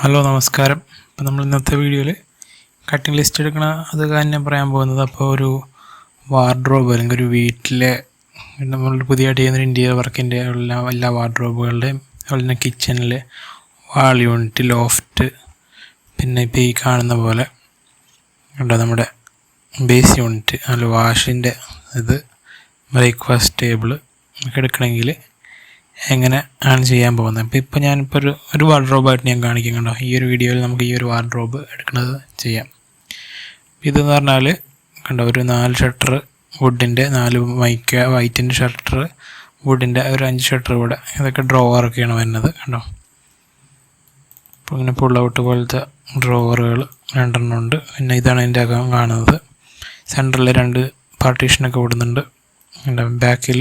Hello നമസ്കാരം. അപ്പോൾ നമ്മൾ ഇന്നത്തെ വീഡിയോയിൽ കട്ടിങ് ലിസ്റ്റ് എടുക്കണ അത് തന്നെ പറയാൻ പോകുന്നത്. അപ്പോൾ ഒരു വാർഡ്രോബ് അല്ലെങ്കിൽ ഒരു വീട്ടിലെ നമ്മൾ പുതിയതായിട്ട് ചെയ്യുന്ന ഇൻറ്റീരിയർ വർക്കിൻ്റെ എല്ലാ വാർഡ്രോബുകളുടെയും അതുപോലെ തന്നെ കിച്ചണിൽ വാൾ യൂണിറ്റ്, ലോഫ്റ്റ്, പിന്നെ ഇപ്പോൾ ഈ കാണുന്ന പോലെ ഉണ്ടോ നമ്മുടെ ബേസ് യൂണിറ്റ്, അതിൽ വാഷിൻ്റെ ഇത്, ബ്രേക്ക്ഫാസ്റ്റ് ടേബിൾ ഒക്കെ എടുക്കണമെങ്കിൽ എങ്ങനെ ആണ് ചെയ്യാൻ പോകുന്നത്. അപ്പോൾ ഇപ്പോൾ ഞാനിപ്പോൾ ഒരു വാർഡ്രോബായിട്ട് ഞാൻ കാണിക്കും. കണ്ടോ, ഈ ഒരു വീഡിയോയിൽ നമുക്ക് ഈ ഒരു വാർഡ്രോബ് എടുക്കുന്നത് ചെയ്യാം. ഇതെന്ന് പറഞ്ഞാൽ കണ്ടോ, ഒരു 4 ഷട്ടർ വുഡിൻ്റെ, 4 വൈറ്റിൻ്റെ ഷട്ടർ വുഡിൻ്റെ, ഒരു 5 ഷട്ടർ ഇവിടെ, ഇതൊക്കെ ഡ്രോവറൊക്കെയാണ് വരുന്നത്. കണ്ടോ, അപ്പോൾ ഇങ്ങനെ പുൾ ഔട്ട് പോലത്തെ ഡ്രോവറുകൾ 2 എണ്ണം ഉണ്ട്. പിന്നെ ഇതാണ് അതിൻ്റെ അകം കാണുന്നത്. സെൻറ്ററിൽ 2 പാർട്ടീഷനൊക്കെ വിടുന്നുണ്ട്. ബാക്കിൽ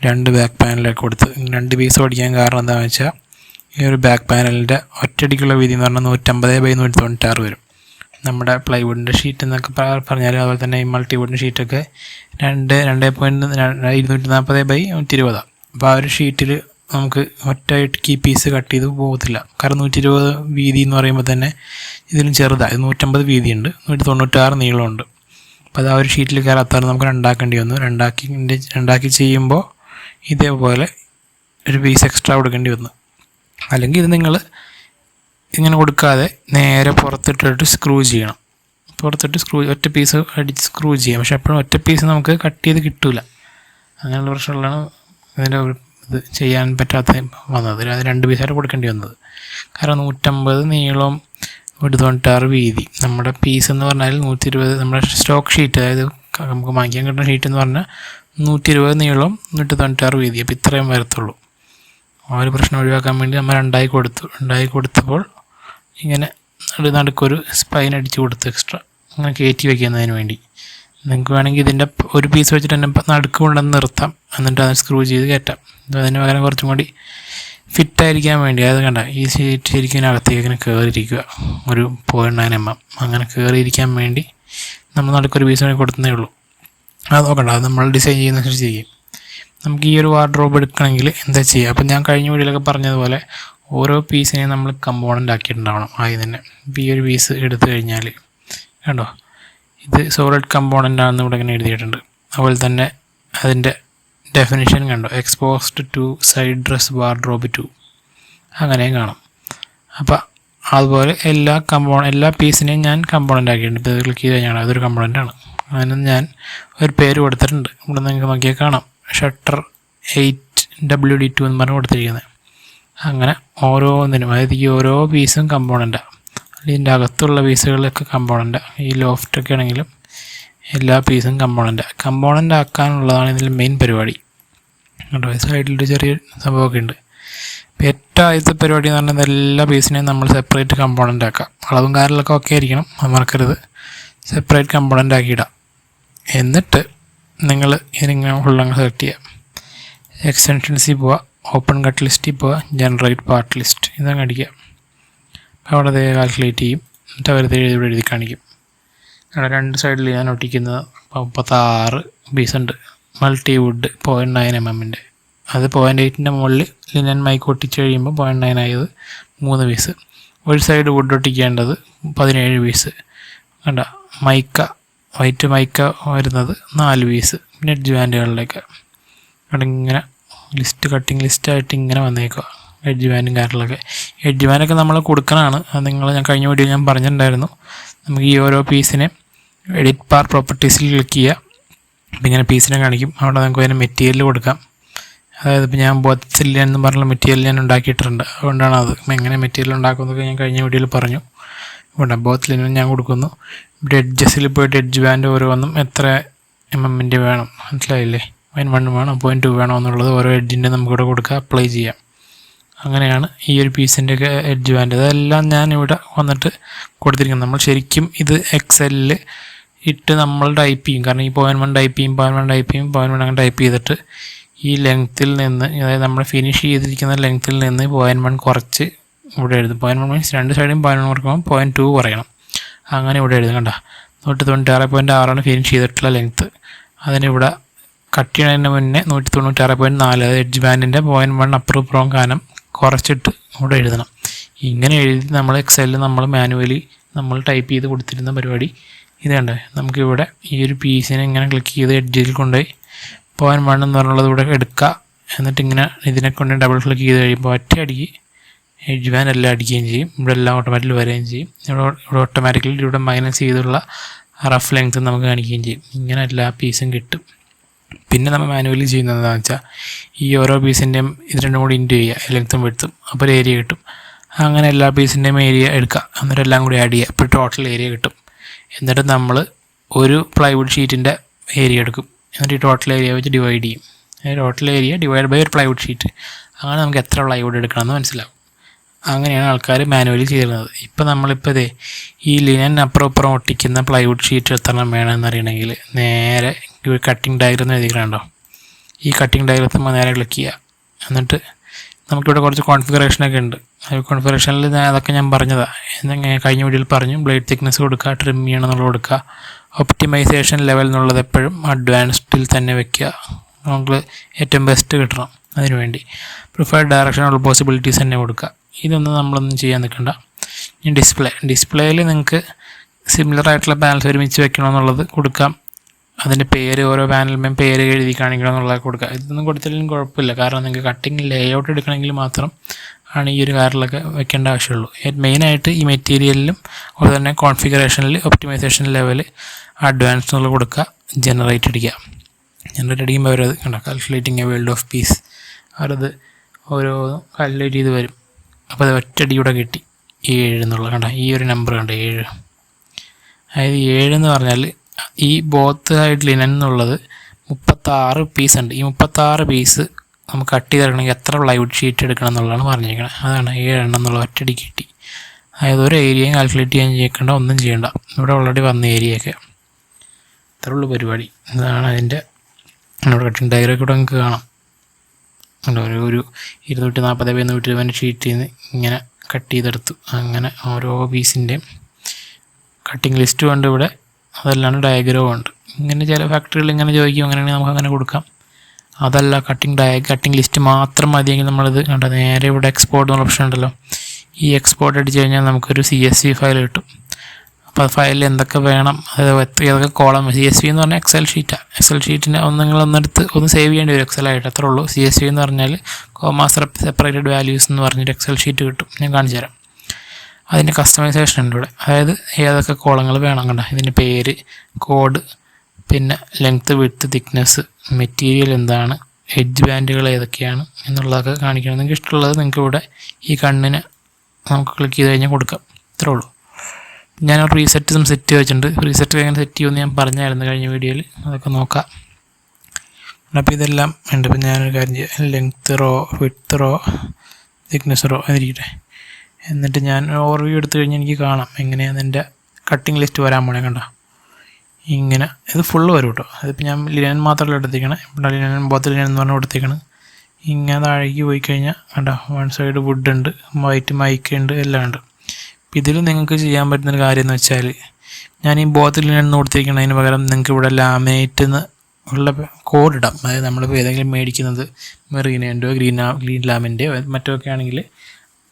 2 ബാക്ക് പാനലൊക്കെ കൊടുത്ത് 2 പീസ് ഓടിക്കാൻ കാരണം എന്താണെന്ന് വെച്ചാൽ, ഈ ഒരു ബാക്ക് പാനലിൻ്റെ ഒറ്റയടിക്കുള്ള വീതി എന്ന് പറഞ്ഞാൽ 150/196 വരും. നമ്മുടെ പ്ലൈവുഡിൻ്റെ ഷീറ്റ് എന്നൊക്കെ പറഞ്ഞാൽ, അതുപോലെ തന്നെ ഈ മൾട്ടിവുഡിൻ്റെ ഷീറ്റൊക്കെ 2.240/120. അപ്പോൾ ആ ഒരു ഷീറ്റിൽ നമുക്ക് ഒറ്റയായിട്ട് ഈ പീസ് കട്ട് ചെയ്ത് പോകത്തില്ല. കാരണം 120 വീതി എന്ന് പറയുമ്പോൾ തന്നെ ഇതിലും ചെറുതാണ്. 150 വീതിയുണ്ട്, 196 നീളമുണ്ട്. അപ്പോൾ അത് ആ ഒരു ഷീറ്റിൽ കയറാത്തവരെ നമുക്ക് രണ്ടാക്കേണ്ടി വന്നു. രണ്ടാക്കി ചെയ്യുമ്പോൾ ഇതേപോലെ ഒരു പീസ് എക്സ്ട്രാ കൊടുക്കേണ്ടി വന്നു. അല്ലെങ്കിൽ ഇത് നിങ്ങൾ ഇങ്ങനെ കൊടുക്കാതെ നേരെ പുറത്തിട്ടിട്ട് സ്ക്രൂ ചെയ്യണം. പുറത്തിട്ട് ഒറ്റ പീസ് അടിച്ച് സ്ക്രൂ ചെയ്യാം. പക്ഷെ എപ്പോഴും ഒറ്റ പീസ് നമുക്ക് കട്ട് ചെയ്ത് കിട്ടില്ല. അങ്ങനെയുള്ള പ്രശ്നങ്ങളാണ് ഇതിൻ്റെ ഇത് ചെയ്യാൻ പറ്റാത്ത വന്നത്. അത് 2 പീസായിട്ട് കൊടുക്കേണ്ടി വന്നത്. കാരണം 150 നീളവും 196 വീതി. നമ്മുടെ പീസ് എന്ന് പറഞ്ഞാൽ 120, നമ്മുടെ സ്റ്റോക്ക് ഷീറ്റ്, അതായത് നമുക്ക് വാങ്ങിക്കാൻ കിട്ടുന്ന ഷീറ്റ് എന്ന് പറഞ്ഞാൽ 120 നീളവും 196 വീതി. അപ്പോൾ ഇത്രയും വരത്തുള്ളൂ. ആ ഒരു പ്രശ്നം ഒഴിവാക്കാൻ വേണ്ടി നമ്മൾ 2 കൊടുത്തപ്പോൾ ഇങ്ങനെ നടുക്കൊരു സ്പൈൻ അടിച്ച് കൊടുത്ത് എക്സ്ട്രാ അങ്ങനെ കയറ്റി വയ്ക്കുന്നതിന് വേണ്ടി. നിങ്ങൾക്ക് വേണമെങ്കിൽ ഇതിൻ്റെ ഒരു പീസ് വെച്ചിട്ട് തന്നെ നടുക്ക് കൊണ്ടുവന്ന് നിർത്താം, എന്നിട്ട് അത് സ്ക്രൂ ചെയ്ത് കയറ്റാം. അതിന് പകരം കുറച്ചും കൂടി ഫിറ്റായിരിക്കാൻ വേണ്ടി, അതായത് കണ്ട ഈ ഷീറ്റ് ശരിക്കും ഇതിനകത്തേക്ക് ഇങ്ങനെ കയറിയിരിക്കുക, ഒരു 0.9 mm അങ്ങനെ കയറിയിരിക്കാൻ വേണ്ടി നമ്മൾ നടുക്കൊരു പീസ് വേണ്ടി കൊടുത്തതേ ഉള്ളൂ. അത് നോക്കണ്ട, അത് നമ്മൾ ഡിസൈൻ ചെയ്യുന്നതനുസരിച്ച് ചെയ്യും. നമുക്ക് ഈ ഒരു വാർഡ്രോബ് എടുക്കണമെങ്കിൽ എന്താ ചെയ്യുക? അപ്പം ഞാൻ കഴിഞ്ഞ വീഡിയോയിലൊക്കെ പറഞ്ഞതുപോലെ ഓരോ പീസിനെയും നമ്മൾ കമ്പോണൻ്റ് ആക്കിയിട്ടുണ്ടാവണം ആദ്യം തന്നെ. ഇപ്പോൾ ഈ ഒരു പീസ് എടുത്തു കഴിഞ്ഞാൽ കണ്ടോ, ഇത് സോളിഡ് കമ്പോണൻ്റ് ആണെന്ന് ഇവിടെ ഇങ്ങനെ എഴുതിയിട്ടുണ്ട്. അതുപോലെ തന്നെ അതിൻ്റെ ഡെഫിനിഷൻ കണ്ടോ, exposed to side dress wardrobe 2 അങ്ങനെയും കാണും. അപ്പോൾ അതുപോലെ എല്ലാ പീസിനെയും ഞാൻ കമ്പോണൻ്റ് ആക്കിയിട്ടുണ്ട്. ഇപ്പോൾ ഇത് ക്ലിക്ക് ചെയ്ത് കഴിഞ്ഞാൽ അതൊരു കമ്പോണൻ്റാണ്. അതിന് ഞാൻ ഒരു പേര് കൊടുത്തിട്ടുണ്ട്. ഇവിടെ നിങ്ങൾക്ക് നോക്കിയാൽ കാണാം, ഷട്ടർ 8WD2 എന്ന് പറഞ്ഞ് കൊടുത്തിരിക്കുന്നത്. അങ്ങനെ ഓരോന്നിനും, അതായത് ഈ ഓരോ പീസും കമ്പോണൻ്റാണ്. ഇതിൻ്റെ അകത്തുള്ള പീസുകളൊക്കെ കമ്പോണൻ്റാണ്. ഈ ലോഫ്റ്റൊക്കെ ആണെങ്കിലും എല്ലാ പീസും കമ്പോണൻ്റ് ആക്കാനുള്ളതാണ് ഇതിൽ മെയിൻ പരിപാടി. കേട്ടോ, സൈഡിലൊരു ചെറിയ സംഭവമൊക്കെ ഉണ്ട്. ഇപ്പോൾ ഏറ്റവും ആദ്യത്തെ പരിപാടി എന്ന് പറഞ്ഞാൽ എല്ലാ പീസിനെയും നമ്മൾ സെപ്പറേറ്റ് കമ്പോണൻ്റ് ആക്കാം. അളവും കാര്യങ്ങളൊക്കെ ഒക്കെ ആയിരിക്കണം, അത് മറക്കരുത്. സെപ്പറേറ്റ് കമ്പോണൻ്റ് ആക്കിയിടാം. എന്നിട്ട് നിങ്ങൾ ഇതിങ്ങനെ ഫുള്ളങ്ങ് സെലക്ട് ചെയ്യാം. എക്സ്റ്റൻഷൻസിൽ പോവുക, ഓപ്പൺ കട്ട് ലിസ്റ്റിൽ പോവുക, ജനറേറ്റ് പാർട്ട് ലിസ്റ്റ് ഇതങ്ങ് അടിക്കുക. അവിടെ അത് കാൽക്കുലേറ്റ് ചെയ്യും. എന്നിട്ട് അവരത് ഇവിടെ എഴുതി കാണിക്കും. അവിടെ 2 സൈഡിൽ ഞാൻ ഒട്ടിക്കുന്നത് 36 പീസുണ്ട്. Multiwood 0.9 mm. അത് 0.8ൻ്റെ മുകളിൽ ലിനൻ മൈക്ക് ഒട്ടിച്ച് കഴിയുമ്പോൾ 0.9 ആയത് 3 പീസ്. ഒരു സൈഡ് വുഡ് ഒട്ടിക്കേണ്ടത് 17 പീസ്. കണ്ട, വൈറ്റ് മൈക്ക വരുന്നത് 4 പീസ്. പിന്നെ എഡ്ജ് ബാൻഡുകളിലേക്ക് അവിടെ ഇങ്ങനെ കട്ടിങ് ലിസ്റ്റായിട്ട് ഇങ്ങനെ വന്നേക്കുക. എഡ്ജ് ബാൻഡും കാര്യങ്ങളൊക്കെ. എഡ്ജ് ബാൻഡൊക്കെ നമ്മൾ കൊടുക്കണതാണ്. അത് ഞാൻ കഴിഞ്ഞ വീഡിയോ ഞാൻ പറഞ്ഞിട്ടുണ്ടായിരുന്നു. നമുക്ക് ഈ ഓരോ പീസിനെ എഡിറ്റ് പാർ പ്രോപ്പർട്ടീസിൽ ക്ലിക്ക് ചെയ്യുക. അപ്പം ഇങ്ങനെ പീസിനെ കാണിക്കും. അവിടെ നമുക്ക് അതിന് മെറ്റീരിയൽ കൊടുക്കാം. അതായത് ഇപ്പോൾ ഞാൻ ബോത്ത് എന്ന് പറഞ്ഞ മെറ്റീരിയൽ ഞാൻ ഉണ്ടാക്കിയിട്ടുണ്ട്. അതുകൊണ്ടാണ് അത് എങ്ങനെ മെറ്റീരിയൽ ഉണ്ടാക്കുന്നതൊക്കെ ഞാൻ കഴിഞ്ഞ വീഡിയോയിൽ പറഞ്ഞു. ഇവിടെ ബോത്ത് ലിനൻ ഞാൻ കൊടുക്കുന്നു. ഇവിടെ എഡ്ജസിൽ പോയിട്ട് എഡ്ജ് ബാൻഡ് ഓരോന്നും എത്ര mm വേണം, മനസ്സിലായില്ലേ? 0.1 വേണം, 0.2 വേണം എന്നുള്ളത് ഓരോ എഡ്ജിൻ്റെ നമുക്കിവിടെ കൊടുക്കുക, അപ്ലൈ ചെയ്യാം. അങ്ങനെയാണ് ഈ ഒരു പീസിൻ്റെയൊക്കെ എഡ്ജ് ബാൻഡ്. അതെല്ലാം ഞാൻ ഇവിടെ വന്നിട്ട് കൊടുത്തിരിക്കുന്നത്. നമ്മൾ ശരിക്കും ഇത് എക്സലിൽ ഇട്ട് നമ്മൾ ടൈപ്പ് ചെയ്യും. കാരണം ഈ 0.1 ടൈപ്പ് ചെയ്യും, 0.1 അങ്ങനെ ടൈപ്പ് ചെയ്തിട്ട് ഈ ലെങ്ത്തിൽ നിന്ന്, അതായത് നമ്മൾ ഫിനിഷ് ചെയ്തിരിക്കുന്ന ലെങ്ത്തിൽ നിന്ന് 0.1 കുറച്ച് ഇവിടെ എഴുതും. 0.1 മീൻസ് 2 സൈഡും 0.1 കുറയ്ക്കുമ്പോൾ 0.2 കുറയണം. അങ്ങനെ ഇവിടെ എഴുതും. കണ്ട, 196.6 ഫിനിഷ് ചെയ്തിട്ടുള്ള ലെങ്ത്ത്. അതിനിവിടെ കട്ട് ചെയ്യുന്നതിന് മുന്നേ 196.4, അതായത് എഡ്ജ് ബാൻഡിൻ്റെ 0.1 അപ്പുറം കനം കുറച്ചിട്ട് ഇവിടെ എഴുതണം. ഇങ്ങനെ എഴുതി നമ്മൾ എക്സലിൽ നമ്മൾ മാനുവലി നമ്മൾ ടൈപ്പ് ചെയ്ത് കൊടുത്തിരുന്ന പരിപാടി ഇത് കണ്ടേ. നമുക്കിവിടെ ഈ ഒരു പീസിനെ ഇങ്ങനെ ക്ലിക്ക് ചെയ്ത് എഡ്ജിൽ കൊണ്ടുപോയി .1 എന്ന് പറഞ്ഞുള്ളത് ഇവിടെ എടുക്കുക. എന്നിട്ട് ഇങ്ങനെ ഇതിനെ കൊണ്ട് ഡബിൾ ക്ലിക്ക് ചെയ്ത് കഴിയുമ്പോൾ ഒറ്റയടിക്ക് എഡ്ജ് ബാൻ എല്ലാം അടിക്കുകയും ചെയ്യും. ഇവിടെ എല്ലാം ഓട്ടോമാറ്റിക്കലി വരികയും ചെയ്യും. ഇവിടെ ഓട്ടോമാറ്റിക്കലി ഇവിടെ മൈനസ് ചെയ്തുള്ള റഫ് ലെങ്ത് നമുക്ക് കാണിക്കുകയും ചെയ്യും. ഇങ്ങനെ എല്ലാ പീസും കിട്ടും. പിന്നെ നമ്മൾ മാനുവലി ചെയ്യുന്നത് എന്താണെന്ന് വെച്ചാൽ ഈ ഓരോ പീസിൻ്റെയും ഇത് രണ്ടും കൂടി ഇൻറ്റു ചെയ്യുക, ലെങ്ത്തും വെടുത്തും, അപ്പോൾ ഒരു ഏരിയ കിട്ടും. അങ്ങനെ എല്ലാ പീസിൻ്റെയും ഏരിയ എടുക്കുക, എന്നിട്ട് എല്ലാം കൂടി ആഡ് ചെയ്യുക, അപ്പോൾ ടോട്ടൽ ഏരിയ കിട്ടും. എന്നിട്ട് നമ്മൾ ഒരു പ്ലൈവുഡ് ഷീറ്റിൻ്റെ ഏരിയ എടുക്കും, എന്നിട്ട് ഈ ടോട്ടൽ ഏരിയ വെച്ച് ഡിവൈഡ് ചെയ്യും. ടോട്ടൽ ഏരിയ ഡിവൈഡ് ബൈ ഒരു പ്ലൈവുഡ് ഷീറ്റ്. അങ്ങനെ നമുക്ക് എത്ര പ്ലൈവുഡ് എടുക്കണമെന്ന് മനസ്സിലാവും. അങ്ങനെയാണ് ആൾക്കാർ മാനുവലി ചെയ്തിരുന്നത്. ഇപ്പോൾ നമ്മളിപ്പോൾ ഈ ലിനൻ അപ്പുറം ഇപ്പുറം ഒട്ടിക്കുന്ന പ്ലൈവുഡ് ഷീറ്റ് എത്രണ്ണം വേണമെന്ന് അറിയണമെങ്കിൽ നേരെ കട്ടിങ് ഡയഗ്രം എഴുതിക്കണുണ്ടോ, ഈ കട്ടിങ് ഡയഗ്രത്തിൽ നേരെ ക്ലിക്ക് ചെയ്യുക. എന്നിട്ട് നമുക്കിവിടെ കുറച്ച് കോൺഫിഗറേഷനൊക്കെ ഉണ്ട്. കോൺഫിഗറേഷനിൽ അതൊക്കെ ഞാൻ പറഞ്ഞതാണ്, എന്തെങ്കിലും കഴിഞ്ഞ വീഡിയോയിൽ പറഞ്ഞു. ബ്ലേഡ് തിക്നെസ് കൊടുക്കുക, ട്രിം ചെയ്യണം എന്നുള്ളത് കൊടുക്കുക, ഒപ്റ്റിമൈസേഷൻ ലെവൽ എന്നുള്ളത് എപ്പോഴും അഡ്വാൻസ്ഡിൽ തന്നെ വെക്കുക, നമുക്ക് ഏറ്റവും ബെസ്റ്റ് കിട്ടണം. അതിനുവേണ്ടി പ്രിഫേർഡ് ഡയറക്ഷനുള്ള പോസിബിലിറ്റീസ് തന്നെ കൊടുക്കുക. ഇതൊന്നും നമ്മളൊന്നും ചെയ്യാൻ നിൽക്കണ്ട. ഈ ഡിസ്പ്ലേയിൽ നിങ്ങൾക്ക് സിമിലർ ആയിട്ടുള്ള പാനൽസ് ഒരുമിച്ച് വെക്കണമെന്നുള്ളത് കൊടുക്കാം. അതിൻ്റെ പേര് ഓരോ പാനലിലും പേര് എഴുതി കാണിക്കണം എന്നുള്ളത് കൊടുക്കുക. ഇതൊന്നും കൊടുത്തില്ലെങ്കിലും കുഴപ്പമില്ല, കാരണം നിങ്ങൾക്ക് കട്ടിങ് ലേഔട്ട് എടുക്കണമെങ്കിൽ മാത്രം ആണ് ഈ ഒരു കാറിലൊക്കെ വെക്കേണ്ട ആവശ്യമുള്ളൂ. മെയിനായിട്ട് ഈ മെറ്റീരിയലിലും അതുപോലെ തന്നെ കോൺഫിഗറേഷനിൽ ഒപ്റ്റിമൈസേഷൻ ലെവൽ അഡ്വാൻസ് എന്നുള്ള കൊടുക്കുക. ജനറേറ്റ് അടിക്കുക. ജനറേറ്റ് അടിക്കുമ്പോൾ അവരത് കണ്ട calculating a world of peace, അവരത് ഓരോ കാൽക്കുലേറ്റ് ചെയ്ത് വരും. അപ്പോൾ അത് ഒറ്റടിയൂടെ കിട്ടി 7 എന്നുള്ള കണ്ട ഈ ഒരു നമ്പർ കണ്ട 7. അതായത് 7 എന്ന് പറഞ്ഞാൽ ഈ ബോത്ത് സൈഡ് ലിനൻ എന്നുള്ളത് 36 പീസ് ഉണ്ട്. ഈ 36 പീസ് നമുക്ക് കട്ട് ചെയ്തെടുക്കണമെങ്കിൽ എത്ര പ്ലൈവുഡ് ഷീറ്റ് എടുക്കണം എന്നുള്ളതാണ് പറഞ്ഞിരിക്കുന്നത്. അതാണ് 7 എന്നുള്ള ഒറ്റടി കിട്ടി. അതായത് ഒരു ഏരിയയും കാൽക്കുലേറ്റ് ചെയ്യാൻ ചെയ്യേണ്ട, ഒന്നും ചെയ്യേണ്ട. ഇവിടെ ഓൾറെഡി വന്ന ഏരിയയൊക്കെ ഇത്രയുള്ള പരിപാടി. ഇതാണ് അതിൻ്റെ ഇവിടെ കട്ടിങ് ഡയഗ്രം കൂടെ നമുക്ക് കാണാം. ഒരു 240x120 ഷീറ്റിൽ നിന്ന് ഇങ്ങനെ കട്ട് ചെയ്തെടുത്തു. അങ്ങനെ ഓരോ പീസിൻ്റെയും കട്ടിങ് ലിസ്റ്റും ഉണ്ട് ഇവിടെ, അതല്ലാണ്ട് ഡയഗ്രവും ഉണ്ട്. ഇങ്ങനെ ചില ഫാക്ടറികൾ ഇങ്ങനെ ചോദിക്കും, അങ്ങനെയാണെങ്കിൽ നമുക്ക് അങ്ങനെ കൊടുക്കാം. അതല്ല കട്ടിങ് ലിസ്റ്റ് മാത്രം മതിയെങ്കിൽ നമ്മളിത് കണ്ട നേരെ ഇവിടെ എക്സ്പോർട്ട് എന്നുള്ള ഓപ്ഷൻ ഉണ്ടല്ലോ, ഈ എക്സ്പോർട്ട് അടിച്ച് കഴിഞ്ഞാൽ നമുക്കൊരു CSV ഫയൽ കിട്ടും. അപ്പോൾ ഫയലിൽ എന്തൊക്കെ വേണം, അതായത് ഏതൊക്കെ കോളം, CSV എന്ന് പറഞ്ഞാൽ എക്സൽ ഷീറ്റാണ്. എക്സൽ ഷീറ്റിനെ നിങ്ങളൊന്നെടുത്ത് ഒന്ന് സേവ് ചെയ്യേണ്ടി വരും എക്സലായിട്ട്, അത്രേ ഉള്ളൂ. CSV എന്ന് പറഞ്ഞാൽ കോമാസ് സെപ്പറേറ്റഡ് വാല്യൂസ് എന്ന് പറഞ്ഞൊരു എക്സൽ ഷീറ്റ് കിട്ടും. ഞാൻ കാണിച്ചു തരാം. അതിൻ്റെ കസ്റ്റമൈസേഷൻ ഉണ്ട് ഇവിടെ, അതായത് ഏതൊക്കെ കോളങ്ങൾ വേണം കണ്ട, ഇതിൻ്റെ പേര്, കോഡ്, പിന്നെ ലെങ്ത്ത്, വിഡ്ത്ത്, തിക്നെസ്, മെറ്റീരിയൽ എന്താണ്, എഡ്ജ് ബാൻഡുകൾ ഏതൊക്കെയാണ് എന്നുള്ളതൊക്കെ കാണിക്കണം. നിങ്ങൾക്ക് ഇഷ്ടമുള്ളത് നിങ്ങൾക്ക് ഇവിടെ ഈ കണ്ണിന് നമുക്ക് ക്ലിക്ക് ചെയ്ത് കഴിഞ്ഞാൽ കൊടുക്കാം. ഇത്രേ ഉള്ളൂ. ഞാൻ റീസെറ്റും സെറ്റ് വെച്ചിട്ടുണ്ട്. റീസെറ്റ് എങ്ങനെ സെറ്റ് ചെയ്യുമെന്ന് ഞാൻ പറഞ്ഞായിരുന്നു കഴിഞ്ഞ വീഡിയോയിൽ, അതൊക്കെ നോക്കാം. അപ്പോൾ ഇതെല്ലാം ഉണ്ട്. ഇപ്പം ഞാനൊരു കാര്യം ചെയ്യാം, length row, width row, thickness row എന്നിരിക്കട്ടെ. എന്നിട്ട് ഞാൻ ഓവർവ്യൂ എടുത്തു കഴിഞ്ഞാൽ എനിക്ക് കാണാം എങ്ങനെയാണ് എൻ്റെ കട്ടിങ് ലിസ്റ്റ് വരാൻ പോണേ. കണ്ട ഇങ്ങനെ ഇത് ഫുള്ള് വരും കേട്ടോ. അതിപ്പോൾ ഞാൻ ലിനൻ മാത്രമല്ല എടുത്തേക്കണം, ഇവിടെ ലിനൻ ബോത്ത് ലിനൻ എന്ന് പറഞ്ഞാൽ എടുത്തേക്കണം. ഇങ്ങനെ താഴേക്ക് പോയി കഴിഞ്ഞാൽ കണ്ട വൺ സൈഡ് വുഡ് ഉണ്ട്, വൈറ്റ് മൈക്ക് ഉണ്ട്, എല്ലാം ഉണ്ട്. ഇതിൽ നിങ്ങൾക്ക് ചെയ്യാൻ പറ്റുന്നൊരു കാര്യം എന്ന് വെച്ചാൽ, ഞാൻ ഈ ബോത്ത് ലിനൻ കൊടുത്തിരിക്കുന്നതിന് പകരം നിങ്ങൾക്ക് ഇവിടെ ലാമിനേറ്റ് എന്ന് ഉള്ള കോഡ് ഇടാം. അതായത് നമ്മളിപ്പോൾ ഏതെങ്കിലും മേടിക്കുന്നത് മെറീനേൻ്റെയോ ഗ്രീൻ ലാമിൻ്റെയോ മറ്റൊക്കെ ആണെങ്കിൽ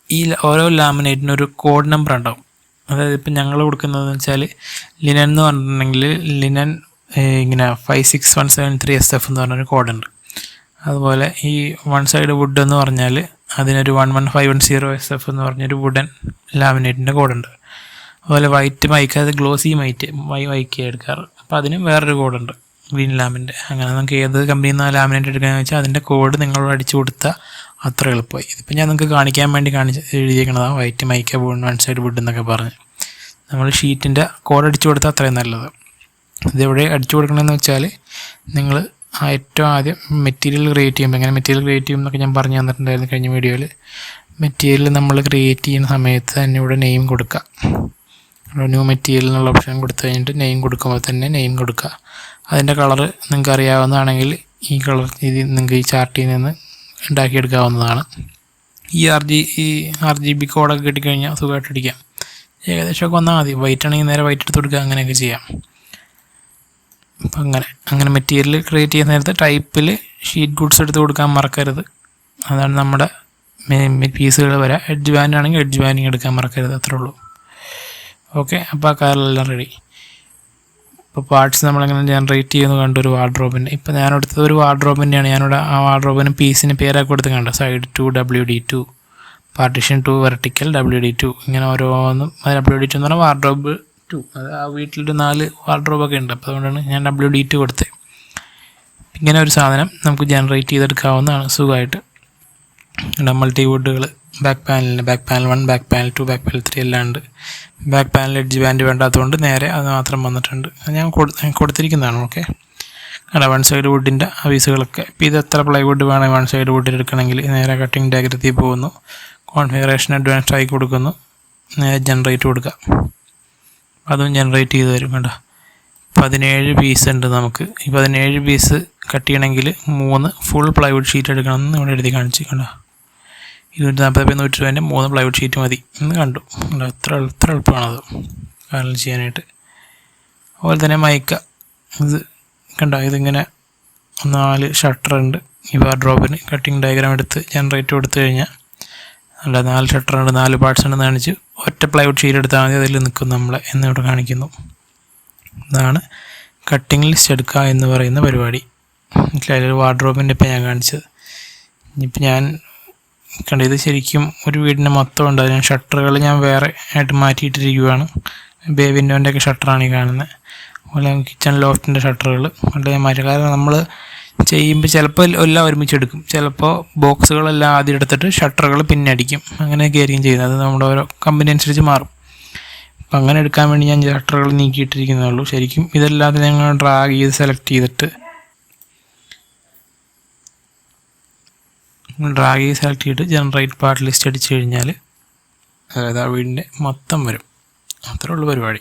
ഈ ഓരോ ലാമിനേറ്റിനും ഒരു കോഡ് നമ്പർ ഉണ്ടാവും. അതായത് ഇപ്പം ഞങ്ങൾ കൊടുക്കുന്നതെന്ന് വെച്ചാൽ ലിനൻ എന്ന് പറഞ്ഞിട്ടുണ്ടെങ്കിൽ ലിനൻ ഇങ്ങനെ 56173 SF എന്ന് പറഞ്ഞൊരു കോഡുണ്ട്. അതുപോലെ ഈ വൺ സൈഡ് വുഡ് എന്ന് പറഞ്ഞാൽ അതിനൊരു 11510 SF എന്ന് പറഞ്ഞൊരു വുഡൻ ലാമിനേറ്റിൻ്റെ കോഡുണ്ട്. അതുപോലെ വൈറ്റ് മൈക്ക്, അത് ഗ്ലോസി മൈക്ക് എടുക്കാറ്, അപ്പോൾ അതിനും വേറൊരു കോഡുണ്ട്, ഗ്രീൻ ലാമിൻ്റെ. അങ്ങനെ നമുക്ക് ഏത് കമ്പനിയിൽ നിന്ന് ലാമിനേറ്റ് എടുക്കുകയെന്ന് വെച്ചാൽ അതിൻ്റെ കോഡ് നിങ്ങളോട് അടിച്ചു കൊടുത്താൽ അത്ര എളുപ്പമായി. ഇതിപ്പോൾ ഞാൻ നിങ്ങൾക്ക് കാണിക്കാൻ വേണ്ടി എഴുതിയിരിക്കുന്നതാണ് white mica one side wood എന്നൊക്കെ പറഞ്ഞ്. നമ്മൾ ഷീറ്റിൻ്റെ കോഡ് അടിച്ചു കൊടുത്താൽ അത്രയും നല്ലത്. ഇതെവിടെ അടിച്ചു കൊടുക്കണമെന്ന് വെച്ചാൽ നിങ്ങൾ ഏറ്റവും ആദ്യം മെറ്റീരിയൽ ക്രിയേറ്റ് ചെയ്യുമ്പോൾ എങ്ങനെ മെറ്റീരിയൽ ക്രിയേറ്റ് ചെയ്യും എന്നൊക്കെ ഞാൻ പറഞ്ഞു തന്നിട്ടുണ്ടായിരുന്നു കഴിഞ്ഞ വീഡിയോയിൽ. മെറ്റീരിയൽ നമ്മൾ ക്രിയേറ്റ് ചെയ്യുന്ന സമയത്ത് തന്നെ ഇവിടെ നെയിം കൊടുക്കുക. ന്യൂ മെറ്റീരിയൽ എന്നുള്ള ഓപ്ഷൻ കൊടുത്തു കഴിഞ്ഞിട്ട് നെയിം കൊടുക്കുമ്പോൾ തന്നെ നെയിം കൊടുക്കുക. അതിൻ്റെ കളറ് നിങ്ങൾക്ക് അറിയാവുന്നതാണെങ്കിൽ ഈ കളർ ഇത് നിങ്ങൾക്ക് ഈ ചാർട്ടിൽ നിന്ന് ഉണ്ടാക്കിയെടുക്കാവുന്നതാണ്. ഈ RGB കോഡൊക്കെ കിട്ടിക്കഴിഞ്ഞാൽ സുഖമായിട്ട് അടിക്കാം. ഏകദേശമൊക്കെ വന്നാൽ മതി. വൈറ്റ് ആണെങ്കിൽ നേരെ വൈറ്റ് എടുത്ത് കൊടുക്കുക, അങ്ങനെയൊക്കെ ചെയ്യാം. അപ്പം അങ്ങനെ മെറ്റീരിയൽ ക്രിയേറ്റ് ചെയ്യുന്ന നേരത്തെ ടൈപ്പിൽ ഷീറ്റ് ഗുഡ്സ് എടുത്ത് കൊടുക്കാൻ മറക്കരുത്. അതാണ് നമ്മുടെ പീസുകൾ വരാം. എഡ്ജ് ബാൻഡ് ആണെങ്കിൽ എഡ്ജ് ബാൻഡിങ് എടുക്കാൻ മറക്കരുത്, അത്രേ ഉള്ളൂ. ഓക്കെ, അപ്പോൾ ആ കാറിലെല്ലാം റെഡി. ഇപ്പോൾ പാർട്സ് നമ്മളെങ്ങനെ ജനറേറ്റ് ചെയ്യുന്നു കണ്ടൊരു വാർഡ്രോബിൻ്റെ. ഇപ്പോൾ ഞാനെടുത്തത് ഒരു വാർഡ്രോബിൻ്റെയാണ്. ഞാനിവിടെ ആ വാർഡ്രോബിന് പീസിന് പേരൊക്കെ കൊടുത്ത് കണ്ടോ, side 2 WD2, partition 2 vertical WD2, ഇങ്ങനെ ഓരോന്നും. WD2 എന്ന് പറഞ്ഞാൽ വാർഡ്രോബ് 2. അത് ആ വീട്ടിലൊരു 4 വാർഡ്രോബൊക്കെ ഉണ്ട്, അപ്പോൾ അതുകൊണ്ടാണ് ഞാൻ WD2 കൊടുത്തത്. ഇങ്ങനെ ഒരു സാധനം നമുക്ക് ജനറേറ്റ് ചെയ്തെടുക്കാവുന്നതാണ് സുഖമായിട്ട്. മൾട്ടിവുഡുകൾ back panel 1, back panel 2, back panel 3 എല്ലാം ഉണ്ട്. ബാക്ക് പാനൽ എഡ്ജ് ബാൻഡ് വേണ്ടാത്തതുകൊണ്ട് നേരെ അത് മാത്രം വന്നിട്ടുണ്ട്. അത് ഞാൻ കൊടുത്തിരിക്കുന്നതാണ്. ഓക്കെ, അല്ല വൺ സൈഡ് വുഡിൻ്റെ ആ പീസുകളൊക്കെ. ഇപ്പോൾ ഇത് എത്ര പ്ലൈവുഡ് വേണമെങ്കിൽ വൺ സൈഡ് വുഡിൽ എടുക്കണമെങ്കിൽ നേരെ കട്ടിങ് ഡയഗ്രത്തിൽ പോകുന്നു, കോൺഫിഗറേഷൻ അഡ്വാൻസ്ഡ് ആയി കൊടുക്കുന്നു, നേരെ ജനറേറ്റ് കൊടുക്കുക. അതും ജനറേറ്റ് ചെയ്ത് തരും. കണ്ടോ, 17 പീസ് ഉണ്ട് നമുക്ക്. ഈ 17 പീസ് കട്ട് ചെയ്യണമെങ്കിൽ 3 ഫുൾ പ്ലൈവുഡ് ഷീറ്റ് എടുക്കണമെന്ന് ഇവിടെ എഴുതി കാണിച്ച്. കണ്ടോ, 240 100 3 പ്ലൈവുഡ് ഷീറ്റ് മതി എന്ന് കണ്ടു. എത്ര എളുപ്പമാണത് കാരണം ചെയ്യാനായിട്ട്. അതുപോലെ തന്നെ മൈക്ക ഇത് കണ്ടോ, ഇതിങ്ങനെ 4 ഷട്ടറുണ്ട്. ഈ വാർഡ്രോബിന് കട്ടിങ് ഡയഗ്രാം എടുത്ത് ജനറേറ്റ് കൊടുത്തു കഴിഞ്ഞാൽ അല്ല 4 ഷട്ടറുണ്ട്, 4 പാർട്സ് ഉണ്ടെന്ന് കാണിച്ച് ഒറ്റ പ്ലൈവുഡ് ഷീറ്റ് എടുത്താൽ മതി, അതിൽ നിൽക്കും നമ്മളെ എന്നിവിടെ കാണിക്കുന്നു. ഇതാണ് കട്ടിങ് ലിസ്റ്റ് എടുക്കുക എന്ന് പറയുന്ന പരിപാടി. അതിലൊരു വാർഡ്രോബിൻ്റെ ഇപ്പം ഞാൻ കാണിച്ചത്. ഇനിയിപ്പോൾ ഞാൻ കണ്ടത് ഇത് ശരിക്കും ഒരു വീടിൻ്റെ മൊത്തം ഉണ്ട്. അതിന് ഷട്ടറുകൾ ഞാൻ വേറെ ആയിട്ട് മാറ്റിയിട്ടിരിക്കുകയാണ്. ബേ വിൻഡോൻ്റെയൊക്കെ ഷട്ടറാണ് ഈ കാണുന്നത്. അതുപോലെ കിച്ചൺ ലോഫ്റ്റിൻ്റെ ഷട്ടറുകൾ വളരെ മാറ്റി. കാരണം നമ്മൾ ചെയ്യുമ്പോൾ ചിലപ്പോൾ എല്ലാം ഒരുമിച്ചെടുക്കും, ചിലപ്പോൾ ബോക്സുകളെല്ലാം ആദ്യം എടുത്തിട്ട് ഷട്ടറുകൾ പിന്നെ അടിക്കും. അങ്ങനെയൊക്കെ ആയിരിക്കും ചെയ്യുന്നത്. അത് നമ്മുടെ ഓരോ കമ്പനി അനുസരിച്ച് മാറും. അപ്പം അങ്ങനെ എടുക്കാൻ വേണ്ടി ഞാൻ ഷട്ടറുകൾ നീക്കിയിട്ടിരിക്കുന്നേ ഉള്ളൂ. ശരിക്കും ഇതല്ലാതെ ഞങ്ങൾ ഡ്രാഗ് ചെയ്ത് സെലക്ട് ചെയ്തിട്ട് ജനറേറ്റ് പാർട്ട് ലിസ്റ്റ് അടിച്ച് കഴിഞ്ഞാൽ അതായത് ആ വീടിൻ്റെ മൊത്തം വരും. അത്രേ ഉള്ളൂ പരിപാടി.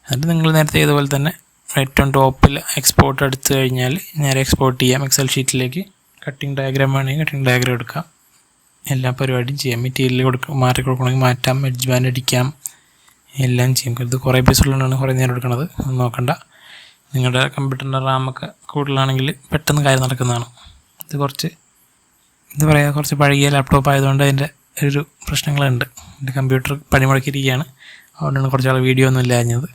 എന്നിട്ട് നിങ്ങൾ നേരത്തെ ചെയ്തപോലെ തന്നെ ഏറ്റവും ടോപ്പിൽ എക്സ്പോർട്ട് എടുത്തു കഴിഞ്ഞാൽ നേരെ എക്സ്പോർട്ട് ചെയ്യാം എക്സൽ ഷീറ്റിലേക്ക്. കട്ടിങ് ഡയഗ്രാം വേണമെങ്കിൽ കട്ടിങ് ഡയഗ്രാം എടുക്കാം, എല്ലാ പരിപാടിയും ചെയ്യാം. മെറ്റീരിയൽ മാറ്റി കൊടുക്കണമെങ്കിൽ മാറ്റാം, എഡ്ജ് ബാൻഡ് അടിക്കാം, എല്ലാം ചെയ്യും. ഇത് കുറേ പീസുള്ളതുകൊണ്ടാണ് കുറേ നേരം എടുക്കുന്നത്, ഒന്നും നോക്കണ്ട. നിങ്ങളുടെ കമ്പ്യൂട്ടറിൻ്റെ റാമൊക്കെ കൂടുതലാണെങ്കിൽ പെട്ടെന്ന് കാര്യം നടക്കുന്നതാണ്. ഇത് കുറച്ച് പഴകിയ ലാപ്ടോപ്പ് ആയതുകൊണ്ട് അതിൻ്റെ ഒരു പ്രശ്നങ്ങളുണ്ട്. എൻ്റെ കമ്പ്യൂട്ടർ പണിമുടക്കിയിരിക്കുകയാണ്, അതുകൊണ്ടാണ് കുറച്ചാൾ വീഡിയോ ഒന്നും ഇല്ലാഞ്ഞത്.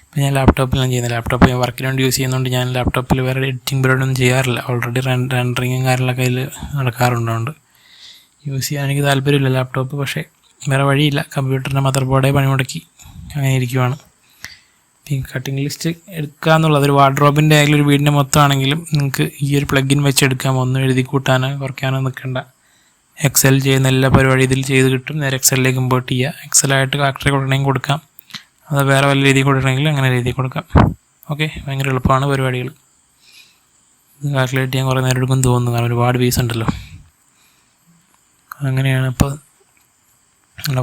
ഇപ്പോൾ ഞാൻ ലാപ്ടോപ്പിലാണ് ചെയ്യുന്നത്. ലാപ്ടോപ്പ് ഞാൻ വർക്കിന് വേണ്ടി യൂസ് ചെയ്യുന്നതുകൊണ്ട് ഞാൻ ലാപ്ടോപ്പിൽ വേറെ എഡിറ്റിംഗ് പരിപാടിയൊന്നും ചെയ്യാറില്ല. ഓൾറെഡി റെൻഡറിങ്ങും കാര്യങ്ങളൊക്കെ അതിൽ നടക്കാറുണ്ട്. യൂസ് ചെയ്യാൻ എനിക്ക് താല്പര്യമില്ല ലാപ്ടോപ്പ്, പക്ഷേ വേറെ വഴിയില്ല. കമ്പ്യൂട്ടറിൻ്റെ മദർ ബോർഡേ പണിമുടക്കി അങ്ങനെ ഇരിക്കുവാണ്. ഈ കട്ടിങ് ലിസ്റ്റ് എടുക്കുക എന്നുള്ളത് ഒരു വാർഡ്രോബിൻ്റെ ആയാലും ഒരു വീടിൻ്റെ മൊത്തമാണെങ്കിലും നിങ്ങൾക്ക് ഈ ഒരു പ്ലഗിൻ വെച്ചെടുക്കാം. ഒന്നും എഴുതി കൂട്ടാനോ കുറയ്ക്കാനോ നിൽക്കണ്ട. എക്സൽ ചെയ്യുന്ന എല്ലാ പരിപാടി ഇതിൽ ചെയ്ത് കിട്ടും. നേരെ എക്സലിലേക്ക് ഇമ്പോർട്ട് ചെയ്യുക. എക്സലായിട്ട് കാൽക്കുലേറ്റ് കൊടുക്കണമെങ്കിൽ കൊടുക്കാം, അത് വേറെ വല്ല രീതിയിൽ കൊടുക്കണമെങ്കിൽ അങ്ങനെ രീതിയിൽ കൊടുക്കാം. ഓക്കെ, ഭയങ്കര എളുപ്പമാണ് പരിപാടികൾ. കാൽക്കുലേറ്റ് ചെയ്യാൻ കുറേ നേരം എടുക്കും തോന്നുന്നു, കാരണം ഒരുപാട് പീസ് ഉണ്ടല്ലോ. അങ്ങനെയാണ് ഇപ്പോൾ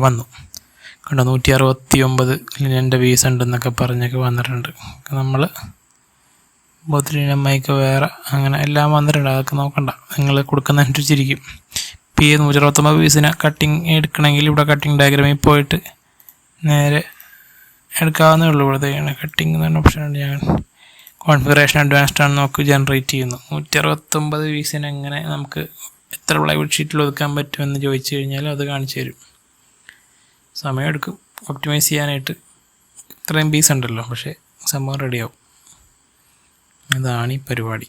വന്നു. കണ്ടോ, 169 എൻ്റെ പീസ് ഉണ്ടെന്നൊക്കെ പറഞ്ഞൊക്കെ വന്നിട്ടുണ്ട്. നമ്മൾ ബോത്തിരിനമ്മയ്ക്ക് വേറെ അങ്ങനെ എല്ലാം വന്നിട്ടുണ്ട്. അതൊക്കെ നോക്കണ്ട, നിങ്ങൾ കൊടുക്കുന്നതനുസരിച്ചിരിക്കും. ഇപ്പോൾ ഈ 169 പീസിന് കട്ടിങ് എടുക്കണമെങ്കിൽ ഇവിടെ കട്ടിങ് ഡയഗ്രാമിൽ പോയിട്ട് നേരെ എടുക്കാവുന്നേ ഉള്ളൂ. ഇവിടെ കട്ടിങ് എന്ന് പറഞ്ഞ ഓപ്ഷനുണ്ട്. ഞാൻ കോൺഫിഗറേഷൻ അഡ്വാൻസ്ഡ് ആണ് നോക്ക് ജനറേറ്റ് ചെയ്യുന്നു. 169 പീസിന് എങ്ങനെ നമുക്ക് എത്ര പ്ലൈവുഡ് ഷീറ്റിൽ ഒതുക്കാൻ പറ്റുമെന്ന് ചോദിച്ചു കഴിഞ്ഞാൽ അത് കാണിച്ചു തരും. സമയമെടുക്കും ഒപ്റ്റിമൈസ് ചെയ്യാനായിട്ട്, ഇത്രയും പീസ് ഉണ്ടല്ലോ, പക്ഷേ സംഭവം റെഡിയാവും. അതാണ് ഈ പരിപാടി.